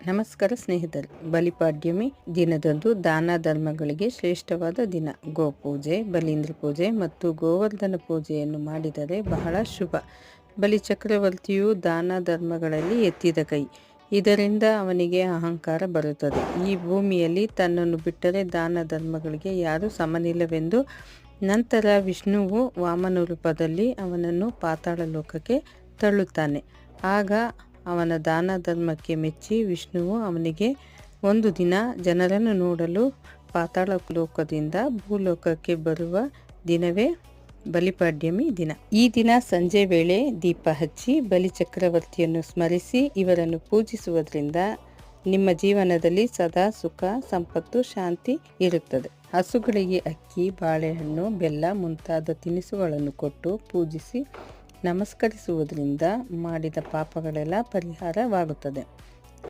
ನಮಸ್ಕಾರ ಸ್ನೇಹಿತರೆ, ಬಲಿಪಾಡ್ಯಮಿ ದಿನದಂದು ದಾನ ಧರ್ಮಗಳಿಗೆ ಶ್ರೇಷ್ಠವಾದ ದಿನ. ಗೋಪೂಜೆ, ಬಲೀಂದ್ರ ಪೂಜೆ ಮತ್ತು ಗೋವರ್ಧನ ಪೂಜೆಯನ್ನು ಮಾಡಿದರೆ ಬಹಳ ಶುಭ. ಬಲಿ ಚಕ್ರವರ್ತಿಯು ದಾನ ಧರ್ಮಗಳಲ್ಲಿ ಎತ್ತಿದ ಕೈ. ಇದರಿಂದ ಅವನಿಗೆ ಅಹಂಕಾರ ಬರುತ್ತದೆ. ಈ ಭೂಮಿಯಲ್ಲಿ ತನ್ನನ್ನು ಬಿಟ್ಟರೆ ದಾನ ಧರ್ಮಗಳಿಗೆ ಯಾರೂ ಸಮನಿಲ್ಲವೆಂದು. ನಂತರ ವಿಷ್ಣುವು ವಾಮನ ರೂಪದಲ್ಲಿ ಅವನನ್ನು ಪಾತಾಳ ಲೋಕಕ್ಕೆ ತಳ್ಳುತ್ತಾನೆ. ಆಗ ಅವನ ದಾನ ಧರ್ಮಕ್ಕೆ ಮೆಚ್ಚಿ ವಿಷ್ಣುವು ಅವನಿಗೆ ಒಂದು ದಿನ ಜನರನ್ನು ನೋಡಲು ಪಾತಾಳ ಲೋಕದಿಂದ ಭೂಲೋಕಕ್ಕೆ ಬರುವ ದಿನವೇ ಬಲಿಪಾಡ್ಯಮಿ ದಿನ. ಈ ದಿನ ಸಂಜೆ ವೇಳೆ ದೀಪ ಹಚ್ಚಿ ಬಲಿ ಚಕ್ರವರ್ತಿಯನ್ನು ಸ್ಮರಿಸಿ ಇವರನ್ನು ಪೂಜಿಸುವುದರಿಂದ ನಿಮ್ಮ ಜೀವನದಲ್ಲಿ ಸದಾ ಸುಖ, ಸಂಪತ್ತು, ಶಾಂತಿ ಇರುತ್ತದೆ. ಹಸುಗಳಿಗೆ ಅಕ್ಕಿ, ಬಾಳೆಹಣ್ಣು, ಬೆಲ್ಲ ಮುಂತಾದ ತಿನಿಸುಗಳನ್ನು ಕೊಟ್ಟು ಪೂಜಿಸಿ ನಮಸ್ಕರಿಸುವುದರಿಂದ ಮಾಡಿದ ಪಾಪಗಳೆಲ್ಲ ಪರಿಹಾರವಾಗುತ್ತದೆ.